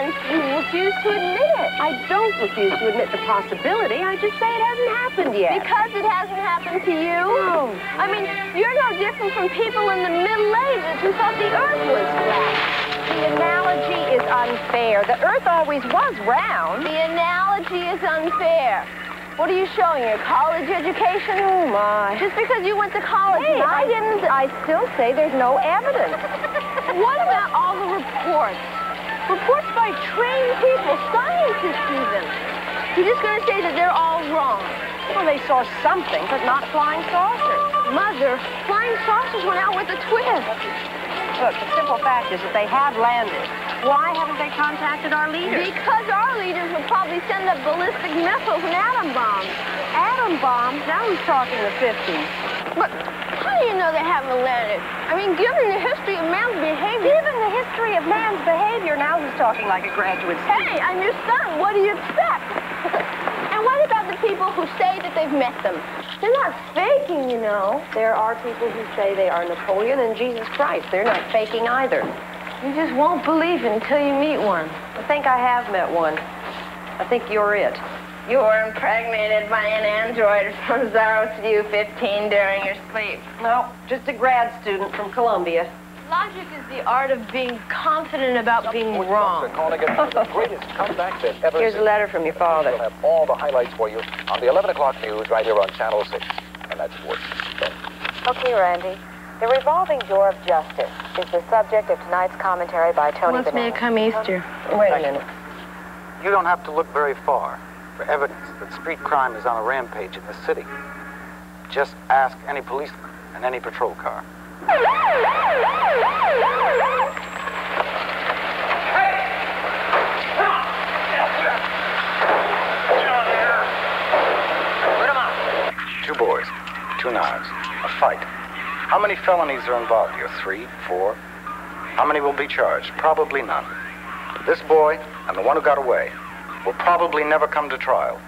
and you refuse to admit it. I don't refuse to admit the possibility. I just say it hasn't happened yet. Because it hasn't happened to you? No. I mean, you're no different from people in the Middle Ages who thought the Earth was flat. The analogy is unfair. The Earth always was round. The analogy is unfair. What are you showing? Your college education? Oh, my. Just because you went to college. Hey, I didn't. I still say there's no evidence. What about all the reports? Reports by trained people, scientists even. You're just going to say that they're all wrong. Well, they saw something, but not flying saucers. Mother, flying saucers went out with a twist. Look, the simple fact is that they have landed. Why haven't they contacted our leaders? Because our leaders would probably send up ballistic missiles and atom bombs. Atom bombs? Now who's talking the 50s? But how do you know they haven't landed? I mean, given the history of man's behavior... Given the history of man's behavior, now who's talking like a graduate student? Hey, I'm your son. What do you expect? And what about the people who say that they've met them? They're not faking, you know. There are people who say they are Napoleon and Jesus Christ. They're not faking either. You just won't believe it until you meet one. I think I have met one. I think you're it. You were impregnated by an android from 0 to you 15 during your sleep. No, just a grad student from Columbia. Logic is the art of being confident about being wrong. The greatest comeback they've ever Here's a letter from your father. We'll have all the highlights for you on the 11 o'clock news right here on Channel 6. And that's sports. Okay, Randy. The revolving door of justice is the subject of tonight's commentary by Tony Wants me to Bananas. come Easter. Wait a minute. You don't have to look very far for evidence that street crime is on a rampage in this city. Just ask any policeman and any patrol car. Two boys, two knives, a fight. How many felonies are involved here? 3, 4? How many will be charged? Probably none. This boy and the one who got away will probably never come to trial.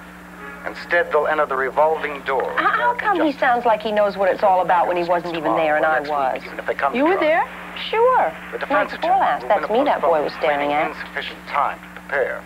Instead, they'll enter the revolving door. How come he sounds like he knows what it's all about when he wasn't even there and I was? Even if they come You to were trial. there? Sure. The defense Night before last. That's me that boy was staring at. Insufficient time to prepare.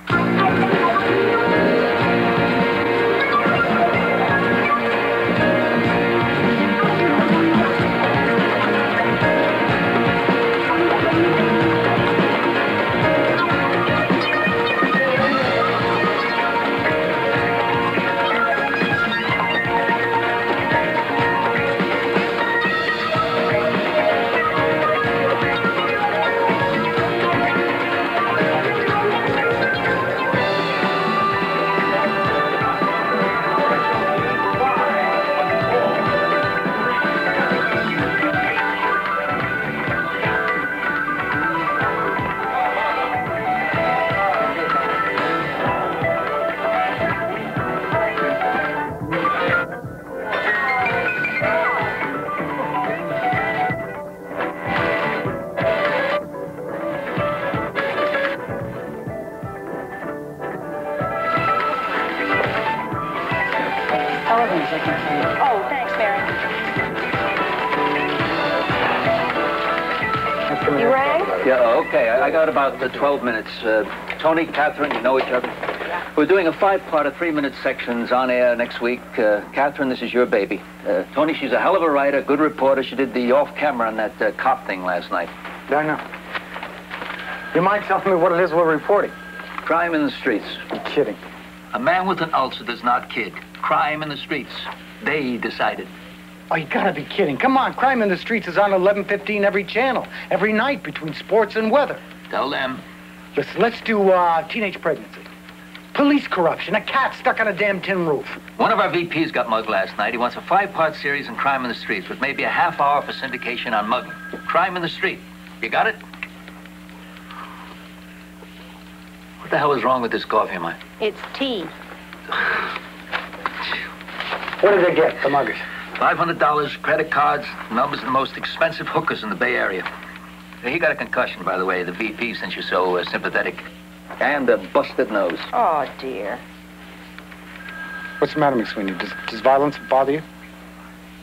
Oh, thanks, Mary. You rang? Yeah, okay. I got about 12 minutes. Tony, Catherine, you know each other? We're doing a 5-part, 3-minute sections on air next week. Catherine, this is your baby. Tony, she's a hell of a writer, good reporter. She did the off-camera on that cop thing last night. Yeah, I know. You mind telling me what it is we're reporting? Crime in the streets. You're kidding. A man with an ulcer does not kid. Crime in the streets. They decided. Oh, you gotta be kidding. Come on, Crime in the Streets is on 11:15 every channel, every night between sports and weather. Tell them. Listen, let's do teenage pregnancy. Police corruption, a cat stuck on a damn tin roof. One of our VPs got mugged last night. He wants a 5-part series on crime in the streets with maybe a half hour for syndication on mugging. Crime in the street. You got it? What the hell is wrong with this coffee of mine? It's tea. What did they get, the muggers? $500, credit cards, numbers of the most expensive hookers in the Bay Area. He got a concussion, by the way, the VP, since you're so sympathetic. And a busted nose. Oh, dear. What's the matter, Miss Sweeney? Does violence bother you?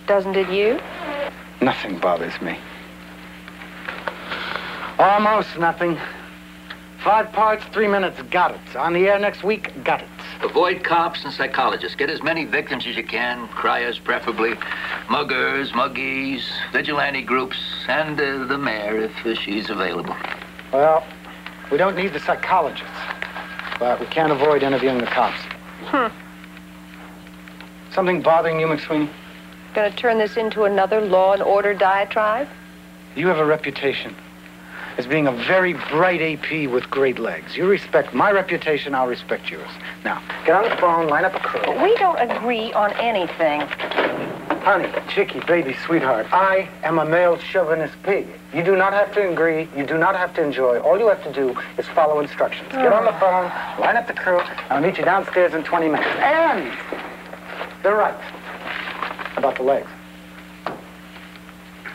Doesn't it you? Nothing bothers me. Almost nothing. 5 parts, 3 minutes, got it. On the air next week, got it. Avoid cops and psychologists. Get as many victims as you can, criers preferably, muggers, muggies, vigilante groups, and the mayor if she's available. Well, we don't need the psychologists, but we can't avoid interviewing the cops. Something bothering you, McSweeney? Gonna turn this into another law and order diatribe? You have a reputation as being a very bright AP with great legs. You respect my reputation, I'll respect yours. Now, get on the phone, line up a crew. We don't agree on anything. Honey, chickie, baby, sweetheart, I am a male chauvinist pig. You do not have to agree, you do not have to enjoy. All you have to do is follow instructions. Get on the phone, line up the crew, I'll meet you downstairs in 20 minutes. And they're right about the legs.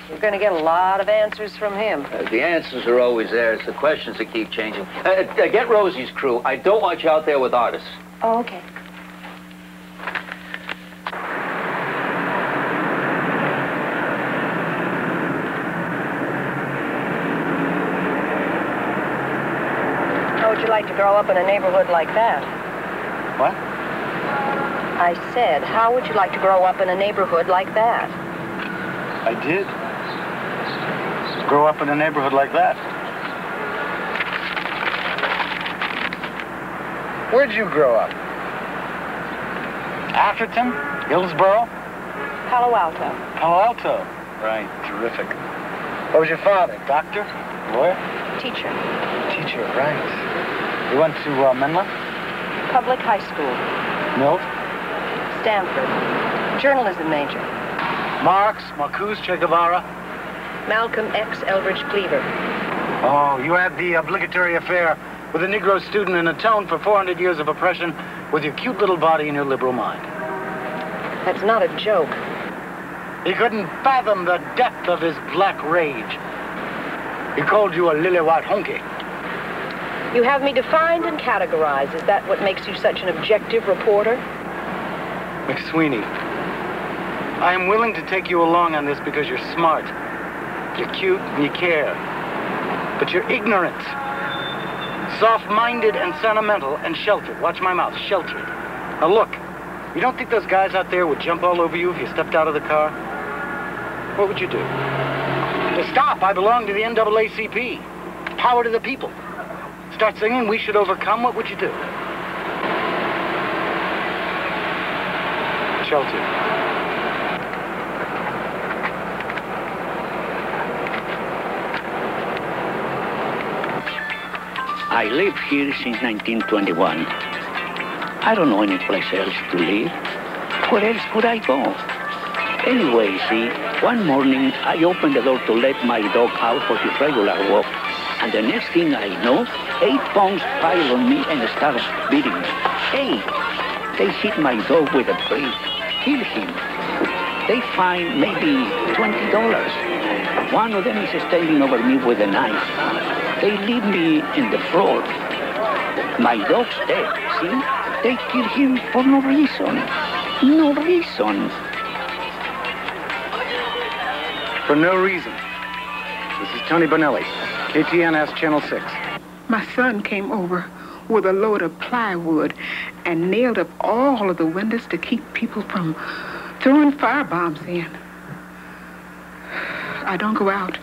You're gonna get a lot of answers from him. The answers are always there. It's the questions that keep changing. Get Rosie's crew. I don't want you out there with artists. Oh, okay. How would you like to grow up in a neighborhood like that? What? I said, how would you like to grow up in a neighborhood like that? I did. Grow up in a neighborhood like that. Where'd you grow up? Atherton? Hillsboro? Palo Alto. Palo Alto. Right, terrific. What was your father? Doctor? Lawyer? Teacher. Teacher, right. You went to Menla? Public high school. Milt? Stanford. Journalism major. Marx, Marcuse, Che Guevara? Malcolm X. Eldridge Cleaver. Oh, you had the obligatory affair with a Negro student and atoned for 400 years of oppression with your cute little body and your liberal mind. That's not a joke. He couldn't fathom the depth of his black rage. He called you a lily-white honky. You have me defined and categorized. Is that what makes you such an objective reporter? McSweeney, I am willing to take you along on this because you're smart. You're cute and you care. But you're ignorant. Soft-minded and sentimental and sheltered. Watch my mouth, sheltered. Now look, you don't think those guys out there would jump all over you if you stepped out of the car? What would you do? To stop, I belong to the NAACP. Power to the people. Start singing, we should overcome, what would you do? Sheltered. I live here since 1921. I don't know any place else to live. Where else would I go? Anyway, see, one morning I opened the door to let my dog out for his regular walk. And the next thing I know, 8 punks pile on me and start beating me. 8. They hit my dog with a brick, kill him. They find maybe $20. One of them is standing over me with a knife. They leave me in the floor. My dog's dead, see? They kill him for no reason. No reason. For no reason. This is Tony Bonelli, KTNS Channel 6. My son came over with a load of plywood and nailed up all of the windows to keep people from throwing firebombs in. I don't go out.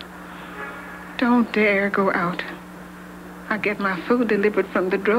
Don't dare go out. I get my food delivered from the drug